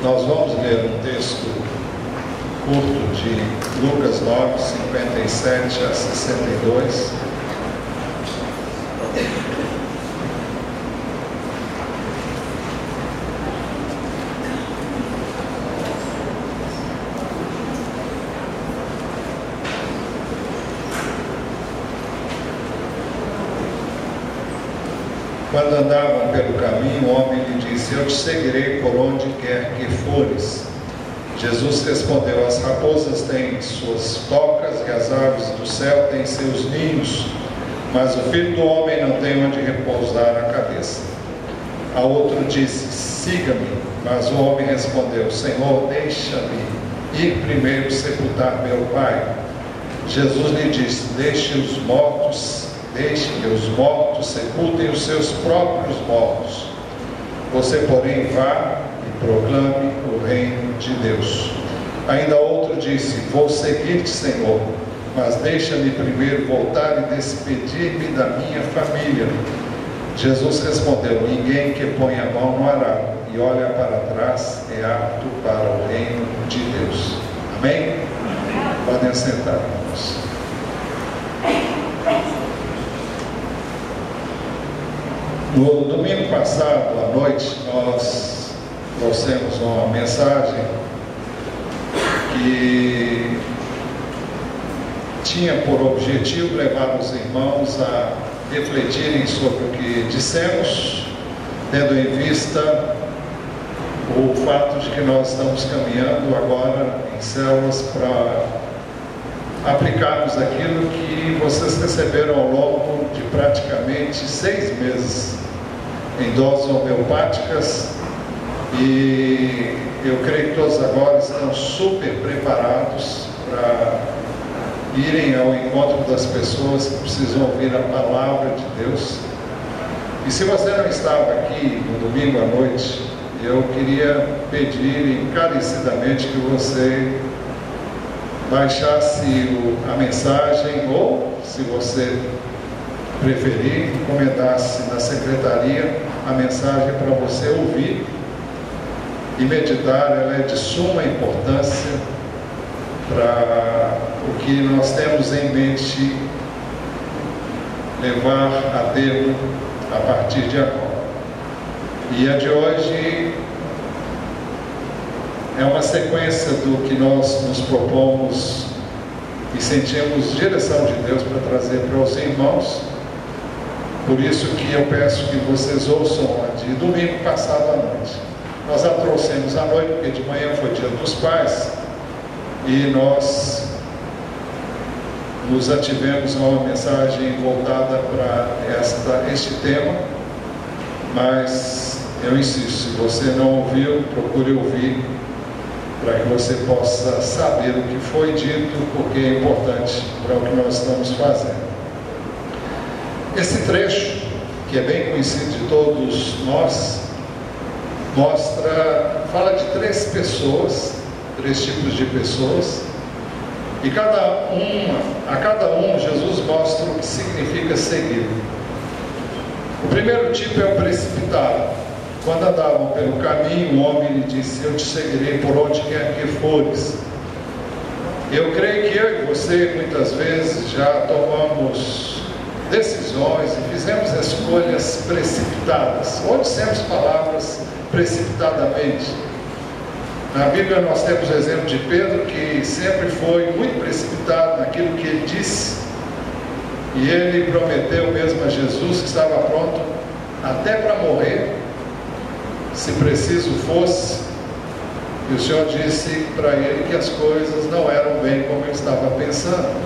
Nós vamos ler um texto curto de Lucas 9, 57 a 62. Quando andavam pelo caminho, o homem lhe disse: eu te seguirei por onde quer que fores. Jesus respondeu: as raposas têm suas tocas e as aves do céu têm seus ninhos, mas o Filho do Homem não tem onde repousar a cabeça. A outro disse: siga-me. Mas o homem respondeu: Senhor, deixa-me ir primeiro sepultar meu pai. Jesus lhe disse: deixe que os mortos sepultem os seus próprios mortos. Você, porém, vá e proclame o reino de Deus. Ainda outro disse: vou seguir-te, Senhor, mas deixa-me primeiro voltar e despedir-me da minha família. Jesus respondeu: ninguém que põe a mão no arado e olha para trás é apto para o reino de Deus. Amém? Podem sentar, irmãos. No domingo passado, à noite, nós trouxemos uma mensagem que tinha por objetivo levar os irmãos a refletirem sobre o que dissemos, tendo em vista o fato de que nós estamos caminhando agora em células para aplicarmos aquilo que vocês receberam ao longo de praticamente 6 meses em doses homeopáticas, e eu creio que todos agora estão super preparados para irem ao encontro das pessoas que precisam ouvir a palavra de Deus. E se você não estava aqui no domingo à noite, eu queria pedir encarecidamente que você baixasse a mensagem, ou, se você preferir, encomendasse na secretaria a mensagem para você ouvir e meditar. Ela é de suma importância para o que nós temos em mente levar a termo a partir de agora. E a de hoje é uma sequência do que nós nos propomos e sentimos direção de Deus para trazer para os irmãos. Por isso que eu peço que vocês ouçam a de domingo passado à noite. Nós a trouxemos à noite porque de manhã foi dia dos pais e nós nos ativemos a uma mensagem voltada para este tema, mas eu insisto, se você não ouviu, procure ouvir para que você possa saber o que foi dito, porque é importante para o que nós estamos fazendo. Esse trecho, que é bem conhecido de todos nós, fala de 3 pessoas, 3 tipos de pessoas, e a cada um Jesus mostra o que significa seguir. O primeiro tipo é o precipitado. Quando andavam pelo caminho, o homem lhe disse: eu te seguirei por onde quer que fores. Eu creio que eu e você muitas vezes já tomamos decisões e fizemos escolhas precipitadas, ou dissemos palavras precipitadamente. Na Bíblia nós temos o exemplo de Pedro, que sempre foi muito precipitado naquilo que ele disse, e ele prometeu mesmo a Jesus que estava pronto até para morrer, se preciso fosse, e o Senhor disse para ele que as coisas não eram bem como ele estava pensando.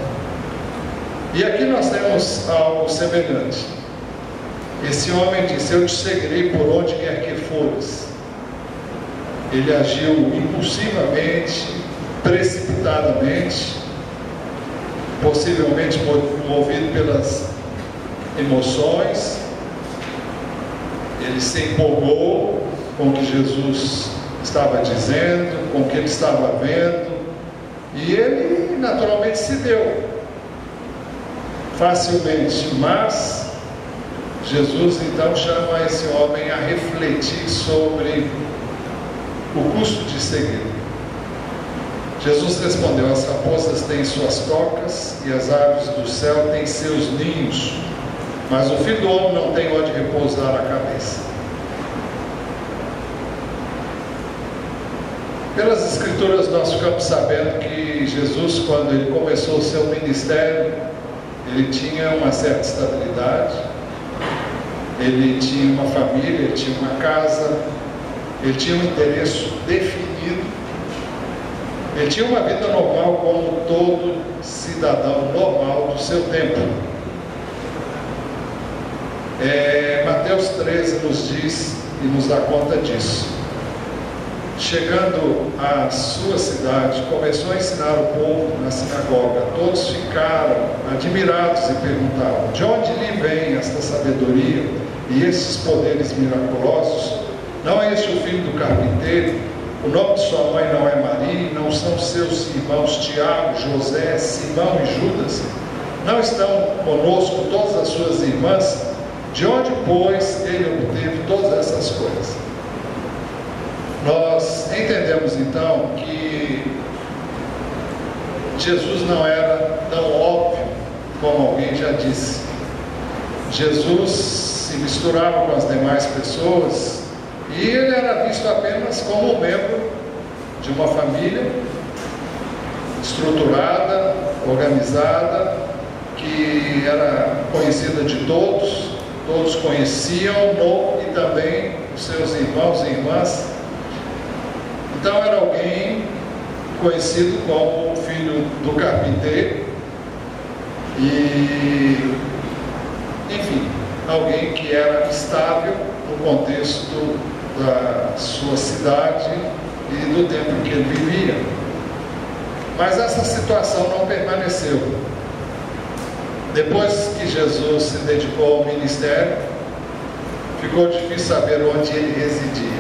E aqui nós temos algo semelhante. Esse homem disse: eu te seguirei por onde quer que fores. Ele agiu impulsivamente, precipitadamente, possivelmente movido pelas emoções. Ele se empolgou com o que Jesus estava dizendo, com o que ele estava vendo, e ele naturalmente se deu facilmente. Mas Jesus então chama esse homem a refletir sobre o custo de segui-lo. Jesus respondeu: as raposas têm suas tocas e as aves do céu têm seus ninhos, mas o Filho do Homem não tem onde repousar a cabeça. Pelas Escrituras nós ficamos sabendo que Jesus, quando ele começou o seu ministério, ele tinha uma certa estabilidade, ele tinha uma família, ele tinha uma casa, ele tinha um endereço definido, ele tinha uma vida normal como todo cidadão normal do seu tempo. Mateus 13 nos diz e nos dá conta disso. Chegando à sua cidade, começou a ensinar o povo na sinagoga. Todos ficaram admirados e perguntavam: de onde lhe vem esta sabedoria e esses poderes miraculosos? Não é este o filho do carpinteiro? O nome de sua mãe não é Maria? Não são seus irmãos Tiago, José, Simão e Judas? Não estão conosco todas as suas irmãs? De onde, pois, ele obteve todas essas coisas? Nós entendemos então que Jesus não era tão óbvio como alguém já disse. Jesus se misturava com as demais pessoas e ele era visto apenas como um membro de uma família estruturada, organizada, que era conhecida de todos, todos conheciam-no e também os seus irmãos e irmãs. Então era alguém conhecido como o filho do carpinteiro e, enfim, alguém que era estável no contexto da sua cidade e do tempo em que ele vivia. Mas essa situação não permaneceu. Depois que Jesus se dedicou ao ministério, ficou difícil saber onde ele residia.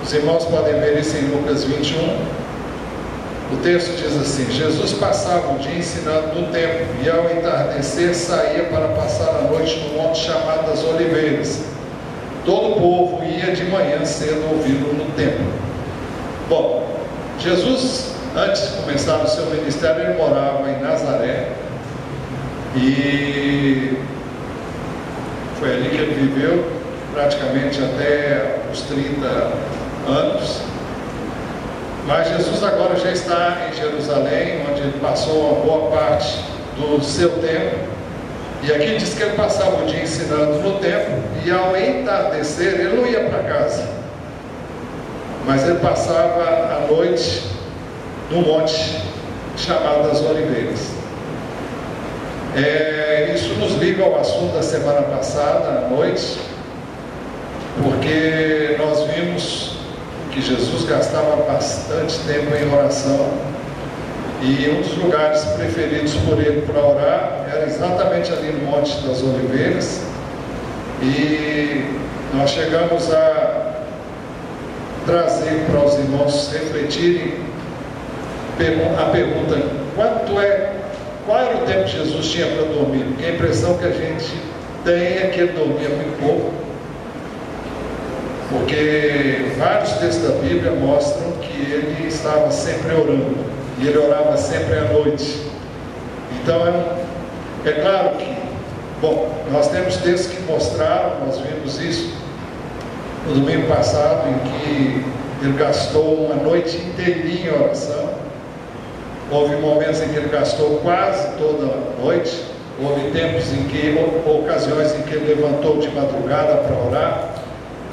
Os irmãos podem ver isso em Lucas 21. O texto diz assim: Jesus passava o dia ensinando no templo e ao entardecer saía para passar a noite no monte chamado das Oliveiras. Todo o povo ia de manhã cedo ouvi-lo no templo. Bom, Jesus, antes de começar o seu ministério, ele morava em Nazaré e foi ali que ele viveu praticamente até os 30 anos. Mas Jesus agora já está em Jerusalém, onde ele passou uma boa parte do seu tempo. E aqui diz que ele passava o dia ensinando no templo e ao entardecer ele não ia para casa, mas ele passava a noite no monte chamado das Oliveiras. Isso nos liga ao assunto da semana passada à noite, porque nós vimos que Jesus gastava bastante tempo em oração e um dos lugares preferidos por ele para orar era exatamente ali no Monte das Oliveiras. E nós chegamos a trazer para os irmãos refletirem a pergunta: qual era o tempo que Jesus tinha para dormir? Porque a impressão que a gente tem é que ele dormia muito pouco, porque vários textos da Bíblia mostram que ele estava sempre orando, e ele orava sempre à noite. Então é claro que, bom, nós temos textos que mostraram, nós vimos isso no domingo passado, em que ele gastou uma noite inteirinha em oração. Houve momentos em que ele gastou quase toda a noite, houve tempos em que, ocasiões em que ele levantou de madrugada para orar.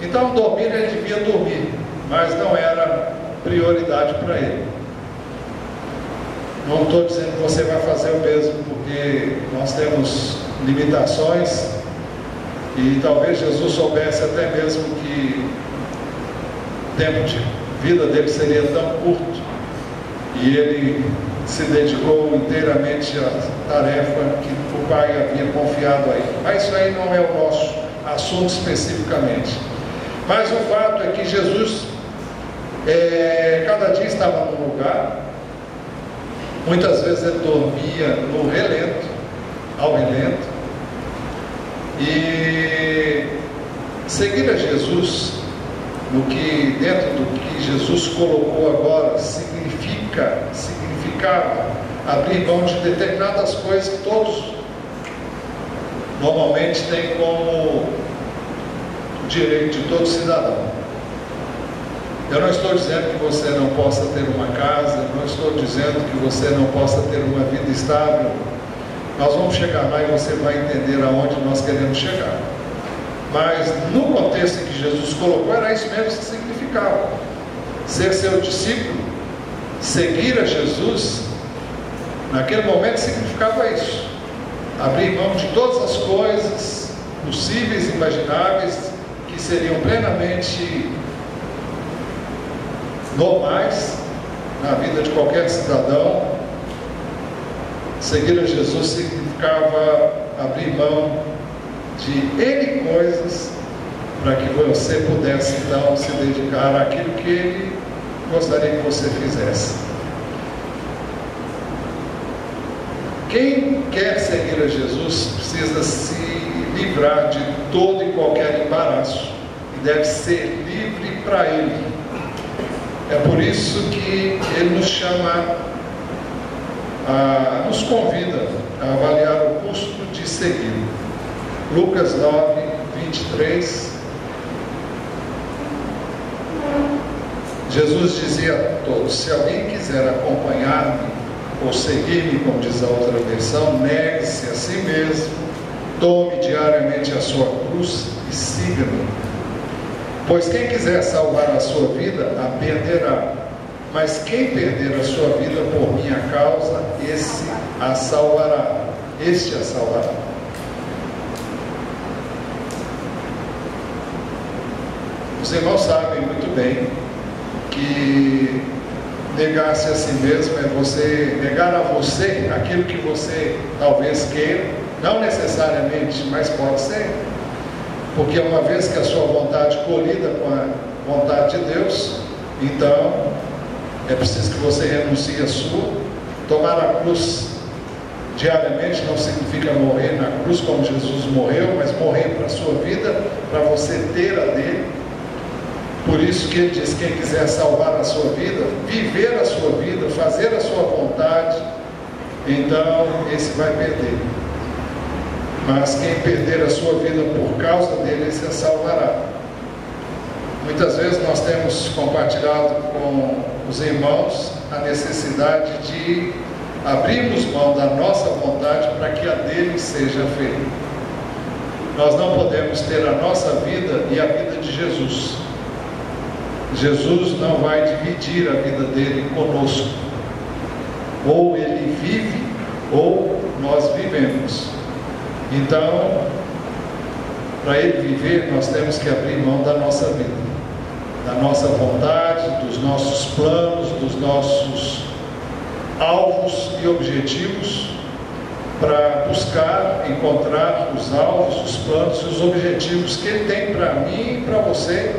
Então dormir ele devia dormir, mas não era prioridade para ele. Não estou dizendo que você vai fazer o mesmo, porque nós temos limitações e talvez Jesus soubesse até mesmo que o tempo de vida dele seria tão curto e ele se dedicou inteiramente à tarefa que o Pai havia confiado a ele. Mas isso aí não é o nosso assunto especificamente. Mas o fato é que Jesus cada dia estava num lugar. Muitas vezes ele dormia no relento, ao relento. E seguir a Jesus dentro do Jesus colocou agora significava abrir mão de determinadas coisas que todos normalmente têm como direito de todo cidadão. Eu não estou dizendo que você não possa ter uma casa, não estou dizendo que você não possa ter uma vida estável. Nós vamos chegar lá e você vai entender aonde nós queremos chegar. Mas no contexto em que Jesus colocou, era isso mesmo que significava. Ser seu discípulo, seguir a Jesus, naquele momento significava isso. Abrir mão de todas as coisas possíveis e imagináveis que seriam plenamente normais na vida de qualquer cidadão. Seguir a Jesus significava abrir mão de N coisas para que você pudesse então se dedicar àquilo que Ele gostaria que você fizesse. Quem quer seguir a Jesus precisa se livrar de todo e qualquer embaraço e deve ser livre para Ele. É por isso que Ele nos chama, nos convida a avaliar o custo de seguir. Lucas 9, 23. Jesus dizia a todos: se alguém quiser acompanhar-me ou seguir-me, como diz a outra versão, negue-se a si mesmo, tome diariamente a sua cruz e siga-me. Pois quem quiser salvar a sua vida, a perderá. Mas quem perder a sua vida por minha causa, esse a salvará. Este a salvará. Os irmãos sabem muito bem que negar-se a si mesmo é você negar a você aquilo que você talvez queira, não necessariamente, mas pode ser. Porque uma vez que a sua vontade colida com a vontade de Deus, então é preciso que você renuncie a sua. Tomar a cruz diariamente não significa morrer na cruz como Jesus morreu, mas morrer para a sua vida, para você ter a dele. Por isso que ele diz: quem quiser salvar a sua vida, viver a sua vida, fazer a sua vontade, então esse vai perder. Mas quem perder a sua vida por causa dele, esse a salvará. Muitas vezes nós temos compartilhado com os irmãos a necessidade de abrirmos mão da nossa vontade para que a dele seja feita. Nós não podemos ter a nossa vida e a vida de Jesus. Jesus não vai dividir a vida dele conosco. Ou ele vive, ou nós vivemos. Então, para ele viver, nós temos que abrir mão da nossa vida, da nossa vontade, dos nossos planos, dos nossos alvos e objetivos, para buscar, encontrar os alvos, os planos e os objetivos que ele tem para mim e para você,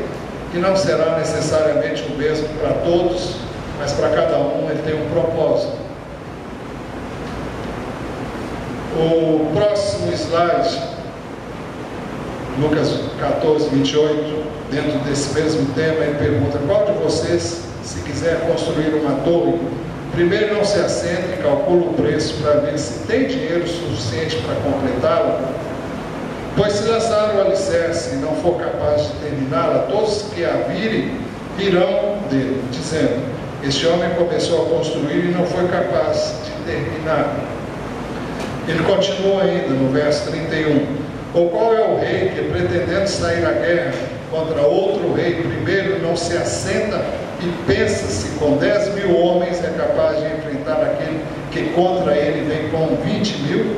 que não será necessariamente o mesmo para todos, mas para cada um ele tem um propósito. O próximo slide, Lucas 14, 28, dentro desse mesmo tema, ele pergunta: qual de vocês, se quiser construir uma torre, primeiro não se assenta e calcula o preço para ver se tem dinheiro suficiente para completá-la? Pois se lançar o alicerce e não for capaz de terminá-la, todos que a virem virão dele, dizendo: este homem começou a construir e não foi capaz de terminar. Ele continua ainda no verso 31. Ou qual é o rei que, pretendendo sair à guerra contra outro rei, primeiro não se assenta e pensa se com 10.000 homens é capaz de enfrentar aquele que contra ele vem com 20.000?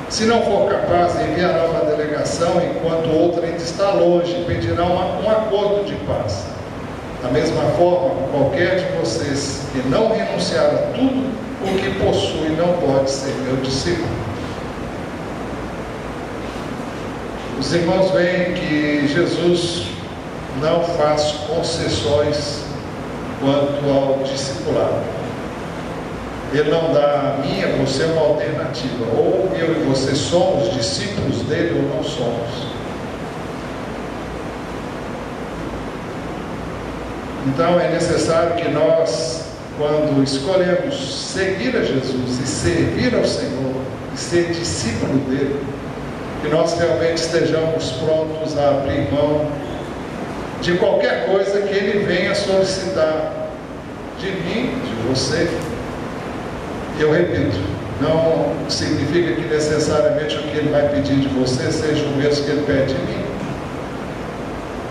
Se não for capaz, enviará uma delegação, enquanto outra ainda está longe, e pedirá um acordo de paz. Da mesma forma, qualquer de vocês que não renunciar a tudo o que possui não pode ser meu discípulo. Os irmãos veem que Jesus não faz concessões quanto ao discipulado. Ele não dá a mim, a você uma alternativa. Ou eu e você somos discípulos dele ou não somos. Então é necessário que nós, quando escolhemos seguir a Jesus e servir ao Senhor e ser discípulo dele, que nós realmente estejamos prontos a abrir mão de qualquer coisa que ele venha solicitar de mim, de você. Eu repito, não significa que necessariamente o que ele vai pedir de você seja o mesmo que ele pede de mim.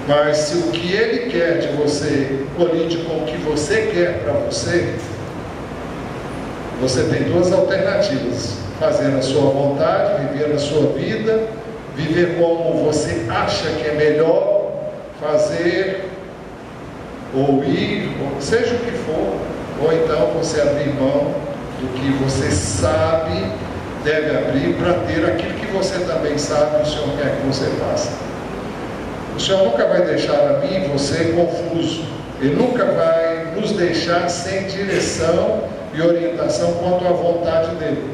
Mas se o que ele quer de você colide com o que você quer para você, você tem duas alternativas: fazer a sua vontade, viver a sua vida, viver como você acha que é melhor fazer, ou ir, ou seja o que for, ou então você abrir mão do que você sabe deve abrir para ter aquilo que você também sabe o Senhor quer que você faça. O Senhor nunca vai deixar a mim e você confuso. Ele nunca vai nos deixar sem direção e orientação quanto à vontade dele.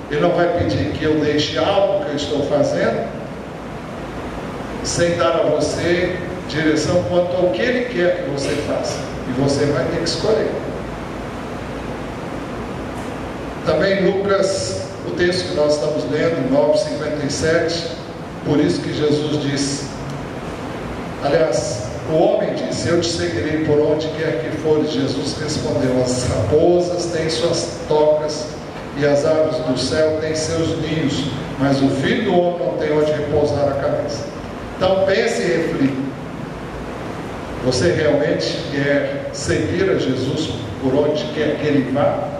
Ele não vai pedir que eu deixe algo que eu estou fazendo sem dar a você direção quanto ao que ele quer que você faça. E você vai ter que escolher. Também Lucas, o texto que nós estamos lendo, 9:57, por isso que Jesus disse, aliás, o homem disse: eu te seguirei por onde quer que fores. Jesus respondeu: as raposas têm suas tocas e as aves do céu têm seus ninhos, mas o filho do homem não tem onde repousar a cabeça. Então pense e reflita: você realmente quer seguir a Jesus por onde quer que ele vá?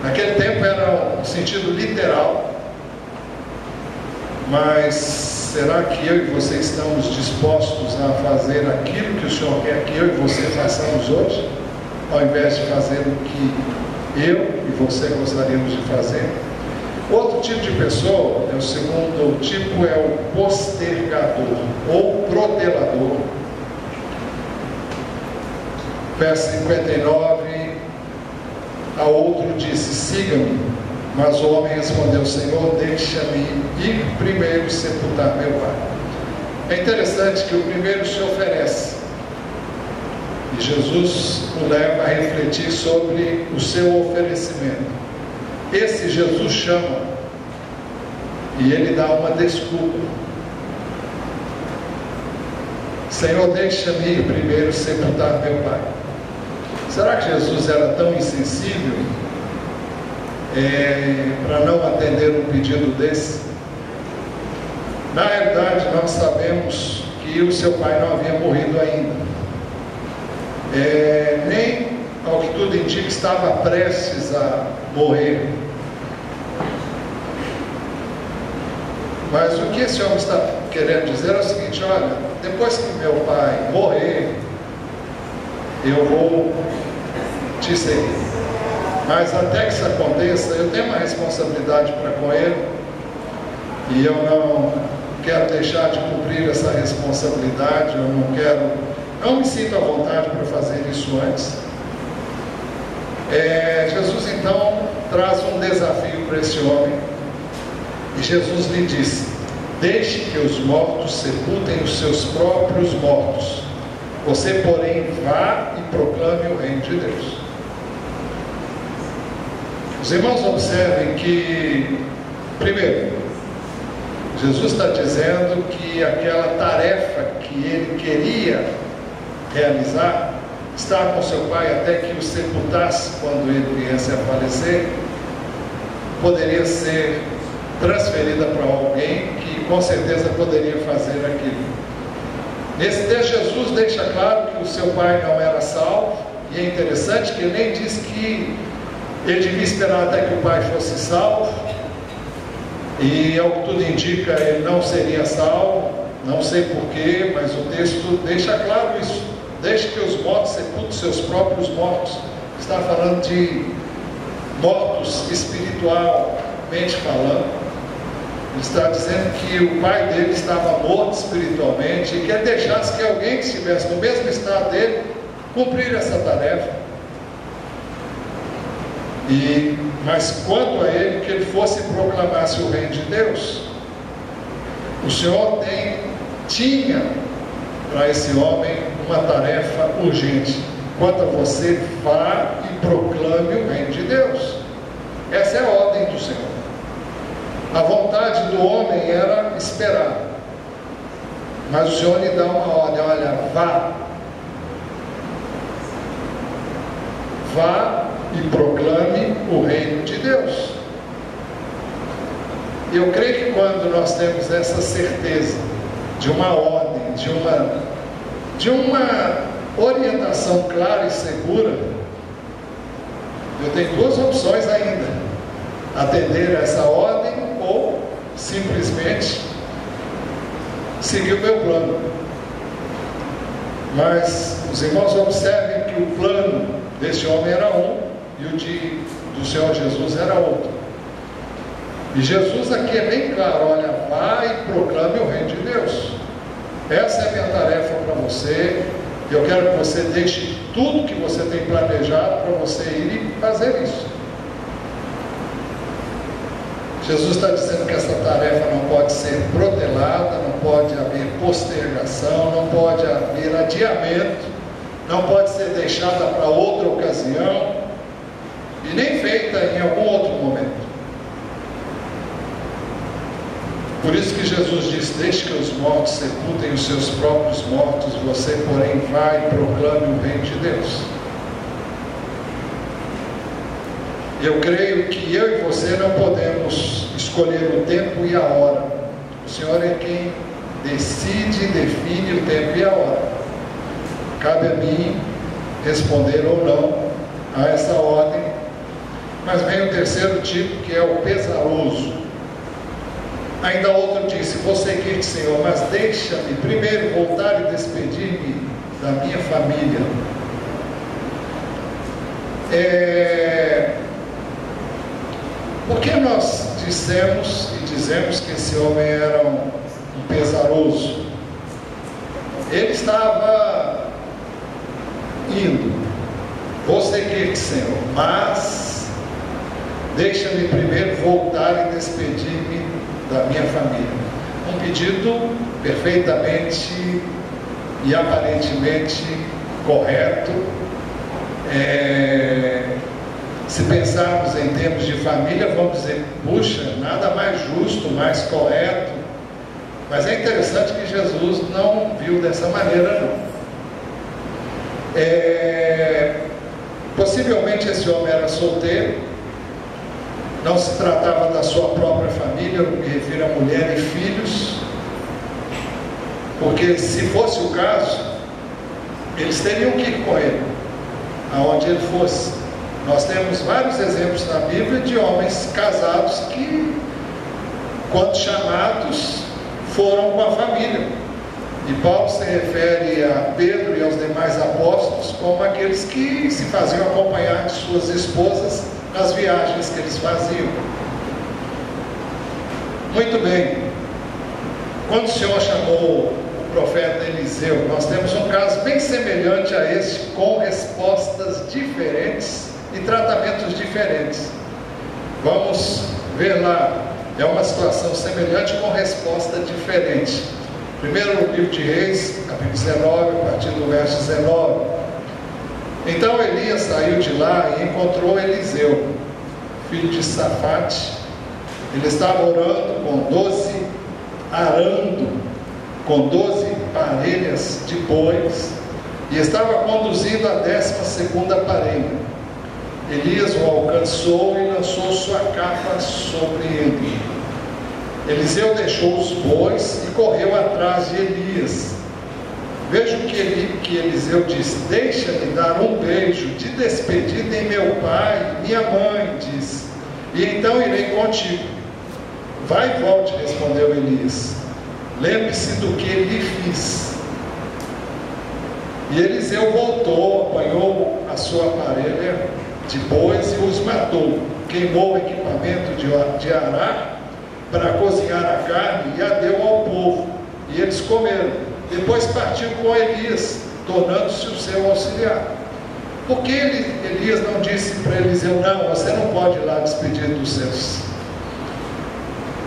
Naquele tempo era um sentido literal, mas será que eu e você estamos dispostos a fazer aquilo que o Senhor quer que eu e você façamos hoje, ao invés de fazer o que eu e você gostaríamos de fazer? Outro tipo de pessoa, o segundo tipo, é o postergador ou protelador. Verso 59, a outro disse: siga-me. Mas o homem respondeu: Senhor, deixa-me ir primeiro sepultar meu pai. É interessante que o primeiro se oferece, e Jesus o leva a refletir sobre o seu oferecimento. Esse Jesus chama, e ele dá uma desculpa: Senhor, deixa-me ir primeiro sepultar meu pai. Será que Jesus era tão insensível para não atender um pedido desse? Na realidade, nós sabemos que o seu pai não havia morrido ainda, nem, ao que tudo indica, estava prestes a morrer. Mas o que esse homem está querendo dizer é o seguinte: olha, depois que meu pai morrer, eu vou te seguir. Mas até que isso aconteça, eu tenho uma responsabilidade para com ele, e eu não quero deixar de cumprir essa responsabilidade. Eu não me sinto à vontade para fazer isso antes. Jesus então traz um desafio para esse homem, e Jesus lhe disse: deixe que os mortos sepultem os seus próprios mortos, você porém vá e proclame o reino de Deus. Os irmãos observem que, primeiro, Jesus está dizendo que aquela tarefa que ele queria realizar, estar com seu pai até que o sepultasse quando ele viesse a falecer, poderia ser transferida para alguém que com certeza poderia fazer aquilo. Nesse texto, Jesus deixa claro que o seu pai não era salvo, e é interessante que ele nem diz que ele devia esperar até que o pai fosse salvo, e ao que tudo indica, ele não seria salvo. Não sei porquê, mas o texto deixa claro isso: deixe que os mortos sepultem seus próprios mortos. Está falando de mortos espiritualmente falando. Ele está dizendo que o pai dele estava morto espiritualmente, e que ele deixasse que alguém que estivesse no mesmo estado dele cumprir essa tarefa. Mas quanto a ele, que ele fosse e proclamasse o reino de Deus. O Senhor tinha para esse homem uma tarefa urgente. Quanto a você, vá e proclame o reino de Deus. Essa é a ordem do Senhor. A vontade do homem era esperar, mas o Senhor lhe dá uma ordem: olha, vá e proclame o reino de Deus. Eu creio que quando nós temos essa certeza de uma ordem, de uma orientação clara e segura, eu tenho duas opções ainda: atender a essa ordem ou simplesmente seguir o meu plano. Mas os irmãos observem que o plano desse homem era um e o do Senhor Jesus era outro. E Jesus aqui é bem claro: olha, vá e proclame o reino de Deus. Essa é a minha tarefa para você. Eu quero que você deixe tudo que você tem planejado para você ir e fazer isso. Jesus está dizendo que essa tarefa não pode ser protelada, não pode haver postergação, não pode haver adiamento, não pode ser deixada para outra ocasião e nem feita em algum outro momento. Por isso que Jesus diz: deixe que os mortos sepultem os seus próprios mortos, você, porém, vai e proclame o reino de Deus. Eu creio que eu e você não podemos escolher o tempo e a hora. O Senhor é quem decide e define o tempo e a hora. Cabe a mim responder ou não a essa ordem. Mas vem o terceiro tipo, que é o pesaroso. Ainda outro disse: você quer, Senhor, mas deixa-me primeiro voltar e despedir-me da minha família. Por que nós dissemos e dizemos que esse homem era um pesaroso? Ele estava indo: você quer, Senhor, mas deixa-me primeiro voltar e despedir-me da minha família. Um pedido perfeitamente e aparentemente correto. Se pensarmos em termos de família, vamos dizer: puxa, nada mais justo, mais correto. Mas é interessante que Jesus não viu dessa maneira, não. Possivelmente esse homem era solteiro, não se tratava da sua própria família, eu me refiro a mulher e filhos, porque se fosse o caso, eles teriam que ir com ele, aonde ele fosse. Nós temos vários exemplos na Bíblia de homens casados que, quando chamados, foram com a família. E Paulo se refere a Pedro e aos demais apóstolos como aqueles que se faziam acompanhar de suas esposas nas viagens que eles faziam. Muito bem. Quando o Senhor chamou o profeta Eliseu, nós temos um caso bem semelhante a este, com respostas diferentes e tratamentos diferentes. Vamos ver lá. É uma situação semelhante com resposta diferente. Primeiro no livro de Reis, capítulo 19, a partir do verso 19. Então Elias saiu de lá e encontrou Eliseu, filho de Safate. Ele estava arando com 12 parelhas de bois, e estava conduzindo a 12ª parelha. Elias o alcançou e lançou sua capa sobre ele. Eliseu deixou os bois e correu atrás de Elias. Veja o que Eliseu diz: deixa-me dar um beijo de despedida em meu pai e minha mãe, diz, e então irei contigo. Vai e volte, respondeu Elias. Lembre-se do que lhe fiz. E Eliseu voltou, apanhou a sua parelha de bois e os matou. Queimou o equipamento de arar para cozinhar a carne e a deu ao povo, e eles comeram. Depois partiu com Elias, tornando-se o seu auxiliar. Por que Elias não disse para Eliseu: não, você não pode ir lá despedir dos seus?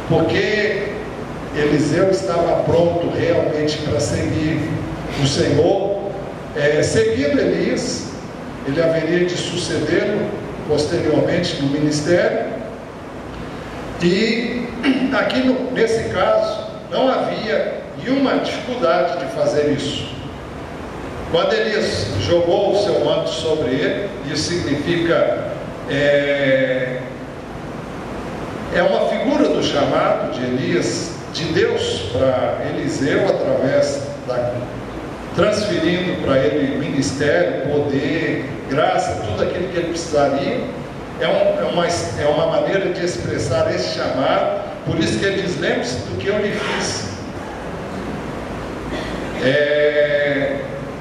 Porque Eliseu estava pronto realmente para seguir o Senhor, Seguindo Elias, ele haveria de sucedê-lo posteriormente no ministério. E aqui nesse caso não havia nenhuma dificuldade de fazer isso. Quando Elias jogou o seu manto sobre ele, isso significa uma figura do chamado de Elias, de Deus para Eliseu, transferindo para ele ministério, poder, graça, tudo aquilo que ele precisaria. É uma maneira de expressar esse chamado. Por isso que ele diz: lembre-se do que eu lhe fiz.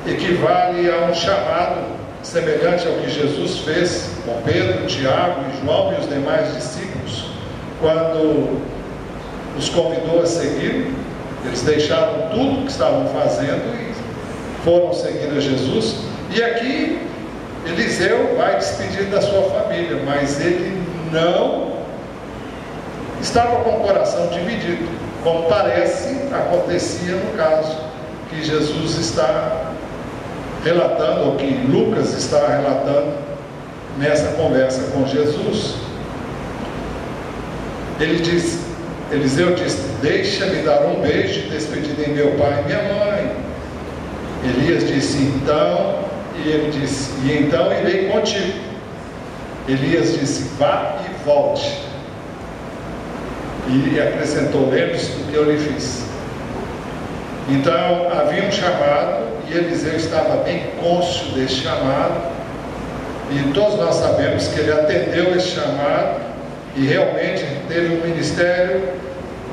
Equivale a um chamado semelhante ao que Jesus fez com Pedro, Tiago e João e os demais discípulos, quando os convidou a seguir. Eles deixaram tudo o que estavam fazendo e foram seguir a Jesus. E aqui Eliseu vai despedir da sua família, mas ele não estava com o coração dividido, como parece acontecia no caso que Jesus está relatando, ou que Lucas está relatando nessa conversa com Jesus. Eliseu disse: deixa-me dar um beijo de despedida em meu pai e minha mãe. Elias disse: então, e ele disse: e então irei contigo. Elias disse: vá e volte. E acrescentou: lembre-se do que eu lhe fiz. Então havia um chamado, e Eliseu estava bem cônscio desse chamado, e todos nós sabemos que ele atendeu esse chamado e realmente teve um ministério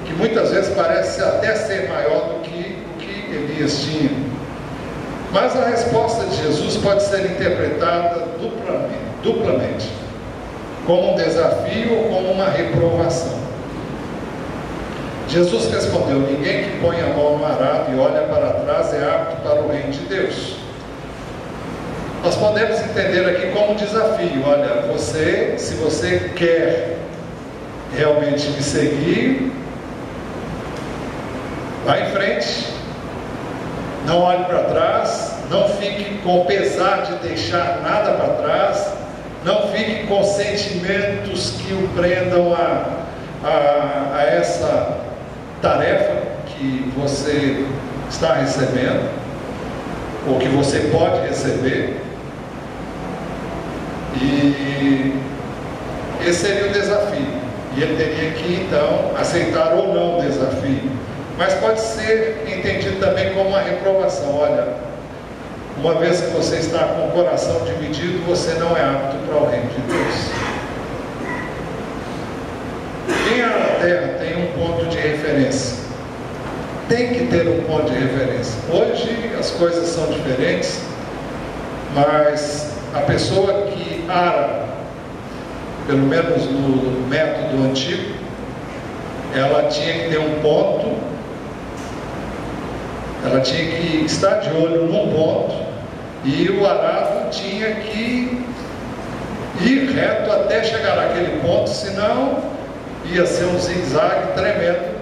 que muitas vezes parece até ser maior do que o que Elias tinha. Mas a resposta de Jesus pode ser interpretada duplamente, como um desafio ou como uma reprovação. Jesus respondeu: ninguém que põe a mão no arado e olha para trás é apto para o reino de Deus. Nós podemos entender aqui como um desafio: olha, se você quer realmente me seguir, vá em frente, não olhe para trás, não fique com pesar de deixar nada para trás, não fique com sentimentos que o prendam a essa tarefa que você está recebendo, ou que você pode receber. E esse seria o desafio, e ele teria que então aceitar ou não o desafio. Mas pode ser entendido também como uma reprovação: olha, uma vez que você está com o coração dividido, você não é apto para o reino de Deus. Quem na terra tem um ponto de referência, tem que ter um ponto de referência. Hoje as coisas são diferentes, mas a pessoa que ara, pelo menos no método antigo, ela tinha que ter um ponto, ela tinha que estar de olho num ponto, e o arado tinha que ir reto até chegar naquele ponto, senão ia ser um zigue-zague tremendo,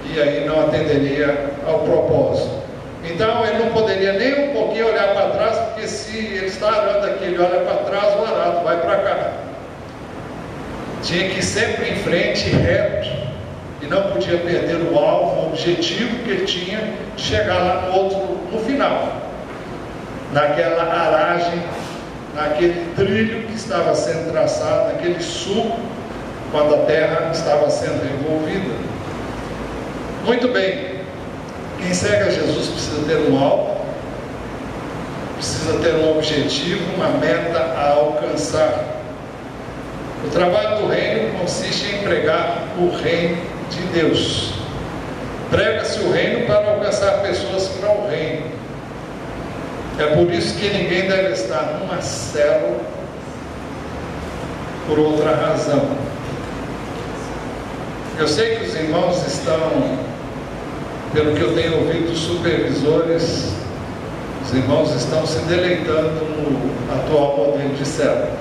e aí não atenderia ao propósito. Então ele não poderia nem um pouquinho olhar para trás, porque se ele está arando aqui, ele olha para trás, o arado vai para cá. Tinha que ir sempre em frente, reto, e não podia perder o alvo, o objetivo que ele tinha de chegar lá no final, naquela aragem, naquele trilho que estava sendo traçado, naquele sul, quando a terra estava sendo revolvida. Muito bem, quem segue a Jesus precisa ter um alvo, precisa ter um objetivo, uma meta a alcançar. O trabalho do reino consiste em pregar o reino de Deus. Prega-se o reino para alcançar pessoas para o reino. É por isso que ninguém deve estar numa célula por outra razão. Eu sei que os irmãos estão, pelo que eu tenho ouvido dos supervisores, os irmãos estão se deleitando no atual modelo de célula.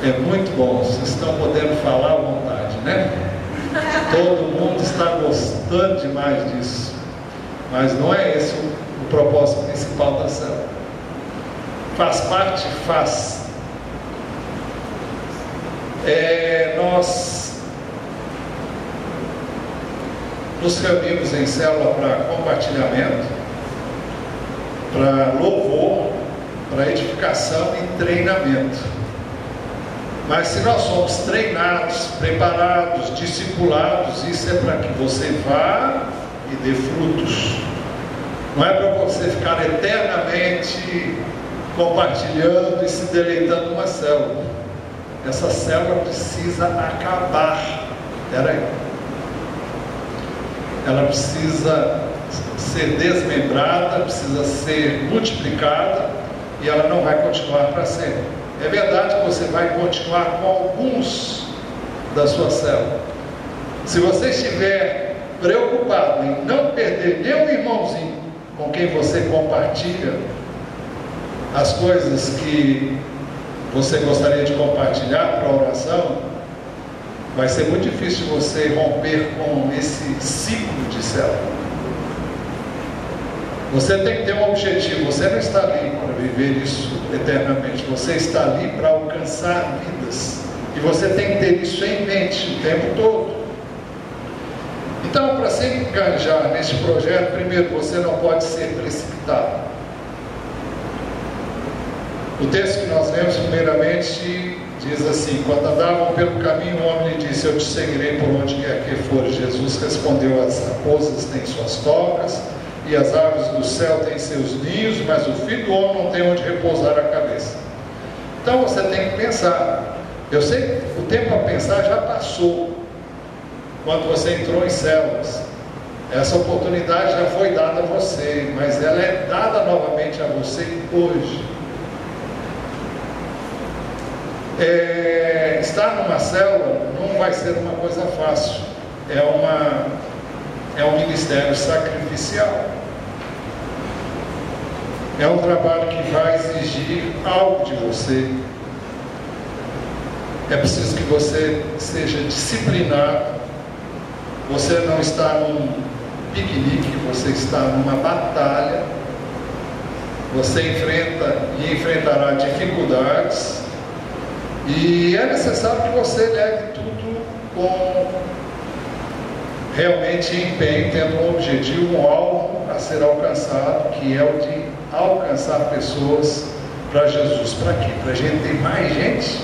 É muito bom, vocês estão podendo falar à vontade, né? Todo mundo está gostando demais disso. Mas não é esse o propósito principal da célula. Faz parte? Faz. Nós nos reunimos em célula para compartilhamento, para louvor, para edificação e treinamento. Mas se nós somos treinados, preparados, discipulados, isso é para que você vá e dê frutos. Não é para você ficar eternamente compartilhando e se deleitando numa célula. Essa célula precisa acabar. Ela precisa ser desmembrada, precisa ser multiplicada, e ela não vai continuar para sempre. É verdade que você vai continuar com alguns da sua célula. Se você estiver preocupado em não perder nenhum irmãozinho com quem você compartilha as coisas que você gostaria de compartilhar para a oração, vai ser muito difícil você romper com esse ciclo de célula. Você tem que ter um objetivo. Você não está ali para viver isso eternamente. Você está ali para alcançar vidas. E você tem que ter isso em mente o tempo todo. Então, para se engajar neste projeto, primeiro, você não pode ser precipitado. O texto que nós lemos, primeiramente, diz assim: quando andavam pelo caminho, o homem lhe disse: eu te seguirei por onde quer que for. Jesus respondeu: as raposas têm suas tocas e as aves do céu têm seus ninhos, mas o filho do homem não tem onde repousar a cabeça. Então você tem que pensar. Eu sei que o tempo a pensar já passou quando você entrou em células. Essa oportunidade já foi dada a você, mas ela é dada novamente a você hoje. Estar numa célula não vai ser uma coisa fácil. É um ministério sacrificial. É um trabalho que vai exigir algo de você. É preciso que você seja disciplinado. Você não está num piquenique, você está numa batalha. Você enfrenta e enfrentará dificuldades. E é necessário que você leve tudo com realmente empenho, tendo um objetivo, um alvo a ser alcançado, que é o de alcançar pessoas para Jesus. Para quê? Para a gente ter mais gente?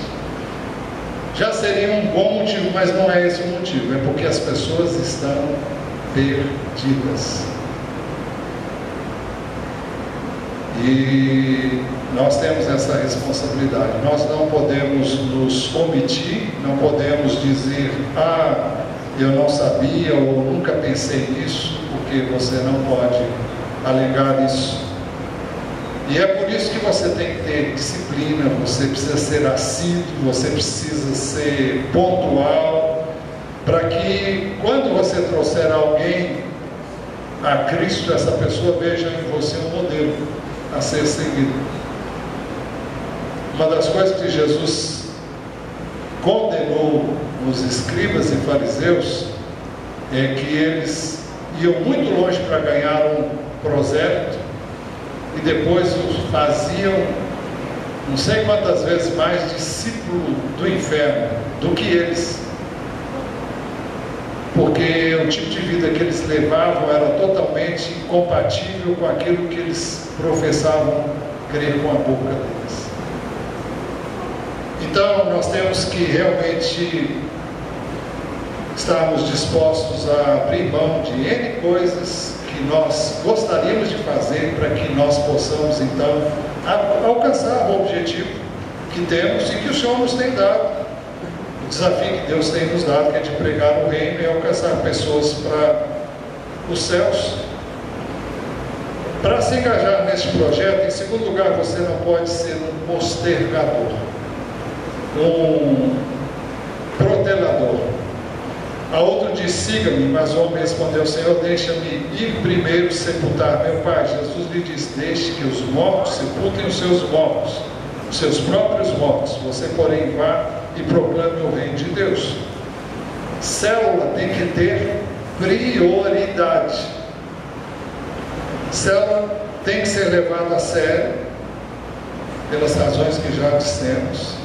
Já seria um bom motivo, mas não é esse o motivo. É porque as pessoas estão perdidas. E nós temos essa responsabilidade. Nós não podemos nos omitir, não podemos dizer: eu não sabia ou nunca pensei nisso, porque você não pode alegar isso. E é por isso que você tem que ter disciplina, você precisa ser assíduo, você precisa ser pontual, para que quando você trouxer alguém a Cristo, essa pessoa veja em você um modelo a ser seguido. Uma das coisas que Jesus condenou os escribas e fariseus é que eles iam muito longe para ganhar um prosélito e depois os faziam não sei quantas vezes mais discípulo do inferno do que eles, porque o tipo de vida que eles levavam era totalmente incompatível com aquilo que eles professavam crer com a boca deles. Então nós temos que realmente estarmos dispostos a abrir mão de N coisas que nós gostaríamos de fazer para que nós possamos então alcançar o objetivo que temos e que o Senhor nos tem dado. O desafio que Deus tem nos dado, que é de pregar o reino e alcançar pessoas para os céus. Para se engajar neste projeto, em segundo lugar, você não pode ser um postergador, um protelador. A outro disse: siga-me, mas o homem respondeu: Senhor, deixa-me ir primeiro sepultar meu pai. Jesus lhe disse: deixe que os mortos sepultem os seus mortos, os seus próprios mortos. Você, porém, vá e proclame o reino de Deus. Célula tem que ter prioridade. Célula tem que ser levado a sério, pelas razões que já dissemos.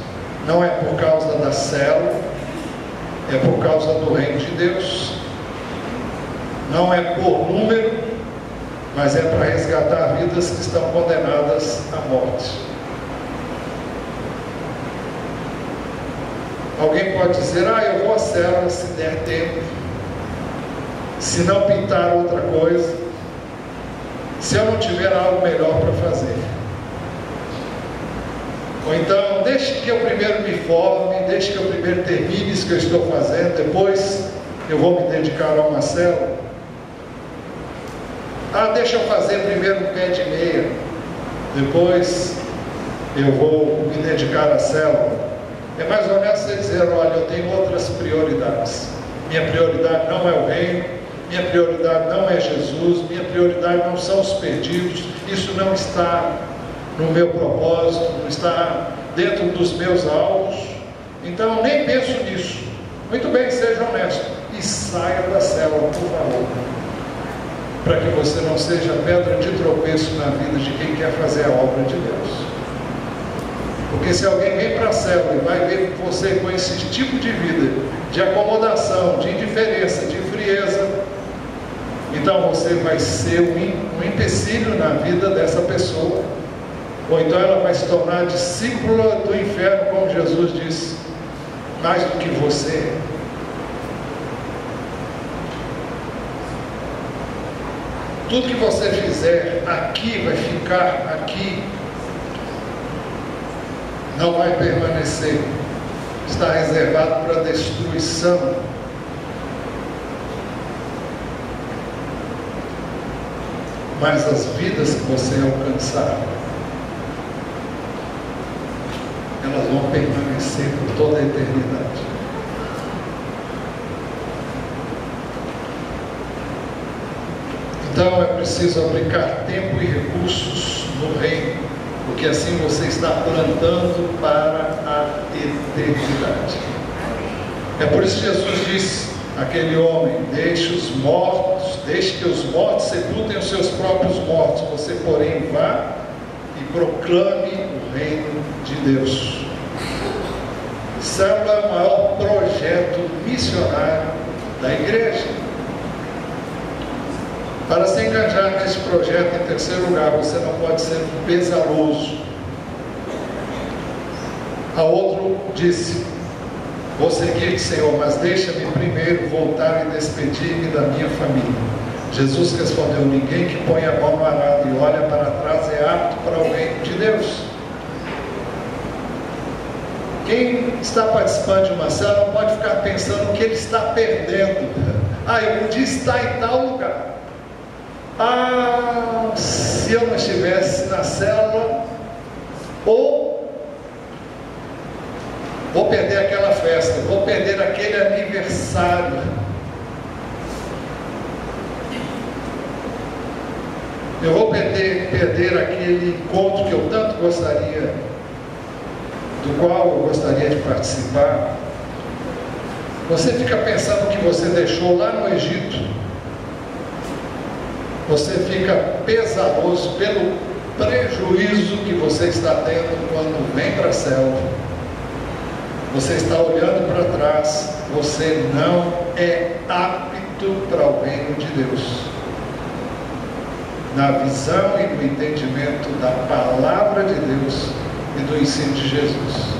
Não é por causa da célula, é por causa do reino de Deus. Não é por número, mas é para resgatar vidas que estão condenadas à morte. Alguém pode dizer: eu vou à célula se der tempo, se não pintar outra coisa, se eu não tiver algo melhor para fazer. Ou então, deixe que eu primeiro me forme, deixe que eu primeiro termine isso que eu estou fazendo, depois eu vou me dedicar a uma célula. Deixa eu fazer primeiro um pé de meia, depois eu vou me dedicar à célula. É mais honesto você dizer: olha, eu tenho outras prioridades. Minha prioridade não é o reino, minha prioridade não é Jesus, minha prioridade não são os perdidos, isso não está no meu propósito, não está dentro dos meus alvos, então nem penso nisso. Muito bem, seja honesto e saia da célula, por favor, para que você não seja pedra de tropeço na vida de quem quer fazer a obra de Deus. Porque se alguém vem para a célula e vai ver você com esse tipo de vida, de acomodação, de indiferença, de frieza, então você vai ser um empecilho na vida dessa pessoa, ou então ela vai se tornar discípula do inferno, como Jesus disse, mais do que você. Tudo que você fizer aqui vai ficar aqui, não vai permanecer, está reservado para destruição. Mas as vidas que você alcançar, elas vão permanecer por toda a eternidade. Então é preciso aplicar tempo e recursos no reino, porque assim você está plantando para a eternidade. É por isso que Jesus disse àquele homem: deixe os mortos, deixe que os mortos sepultem os seus próprios mortos, você porém vá e proclame o reino de Deus. Célula é o maior projeto missionário da igreja. Para se engajar nesse projeto, em terceiro lugar, você não pode ser pesaroso. A outro disse: vou seguir-te, Senhor, mas deixa-me primeiro voltar e despedir-me da minha família. Jesus respondeu: ninguém que põe a mão no arado e olha para trás é apto para o reino de Deus. Quem está participando de uma célula não pode ficar pensando o que ele está perdendo. Eu podia estar em tal lugar. Se eu não estivesse na célula, ou vou perder aquela festa, vou perder aquele aniversário. Eu vou perder aquele encontro que eu tanto gostaria, do qual eu gostaria de participar. Você fica pensando o que você deixou lá no Egito. Você fica pesaroso pelo prejuízo que você está tendo quando vem para a célula. Você está olhando para trás. Você não é apto para o reino de Deus, na visão e no entendimento da palavra de Deus e do ensino de Jesus.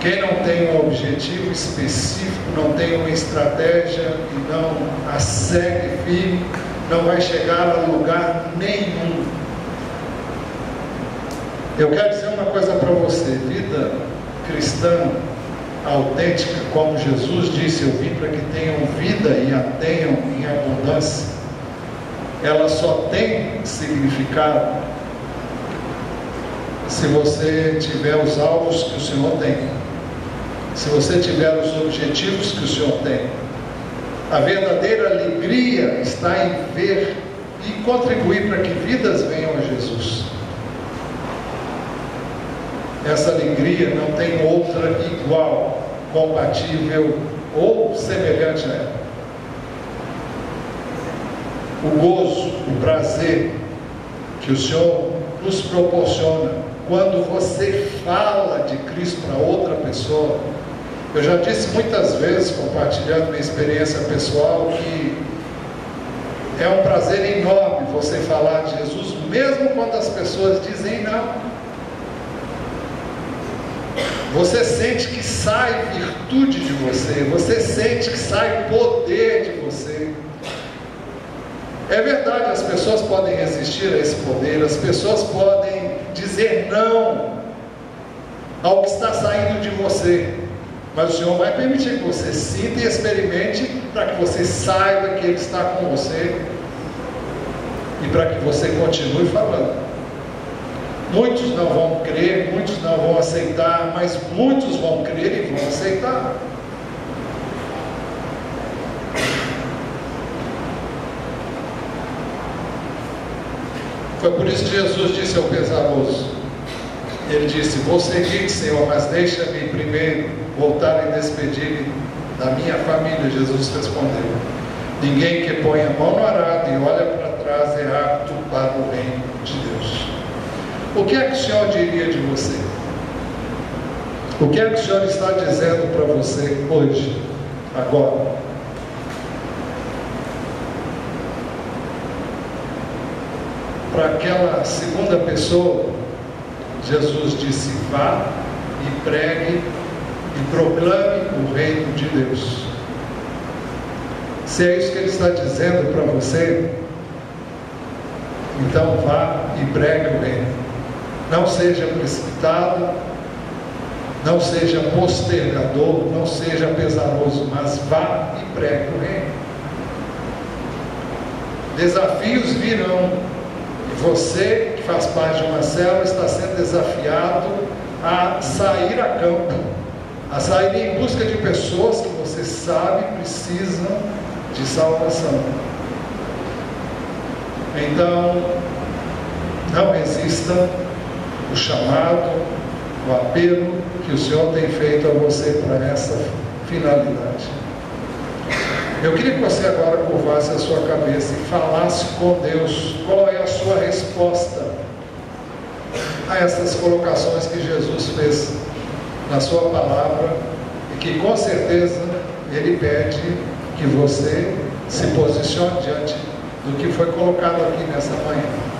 Quem não tem um objetivo específico, não tem uma estratégia e não a segue firme, não vai chegar a lugar nenhum. Eu quero dizer uma coisa para você: vida cristã autêntica, como Jesus disse, eu vim para que tenham vida e a tenham em abundância, ela só tem significado se você tiver os alvos que o Senhor tem, se você tiver os objetivos que o Senhor tem. A verdadeira alegria está em ver e contribuir para que vidas venham a Jesus. Essa alegria não tem outra igual, compatível ou semelhante a ela. o gozo, o prazer que o Senhor nos proporciona quando você fala de Cristo para outra pessoa. Eu já disse muitas vezes, compartilhando minha experiência pessoal, que é um prazer enorme você falar de Jesus, mesmo quando as pessoas dizem não. Você sente que sai virtude de você, você sente que sai poder de você. É verdade, as pessoas podem resistir a esse poder, as pessoas podem dizer não ao que está saindo de você, mas o Senhor vai permitir que você sinta e experimente, para que você saiba que Ele está com você e para que você continue falando. Muitos não vão crer, muitos não vão aceitar, mas muitos vão crer e vão aceitar. Foi por isso que Jesus disse ao pesaroso, ele disse: vou seguir, Senhor, mas deixa-me primeiro voltar e despedir da minha família. Jesus respondeu: ninguém que põe a mão no arado e olha para trás é apto para o reino de Deus. O que é que o Senhor diria de você? O que é que o Senhor está dizendo para você hoje, agora? Para aquela segunda pessoa, Jesus disse: vá e pregue e proclame o reino de Deus. Se é isso que Ele está dizendo para você, então vá e pregue o reino. Não seja precipitado, não seja postergador, não seja pesaroso, mas vá e pregue o reino. Desafios virão, e você, que faz parte de uma célula, está sendo desafiado a sair a campo, a sair em busca de pessoas que você sabe precisam de salvação. Então, não resista o chamado, o apelo que o Senhor tem feito a você para essa finalidade. Eu queria que você agora curvasse a sua cabeça e falasse com Deus qual é a sua resposta a essas colocações que Jesus fez na sua palavra e que com certeza Ele pede que você se posicione diante do que foi colocado aqui nessa manhã.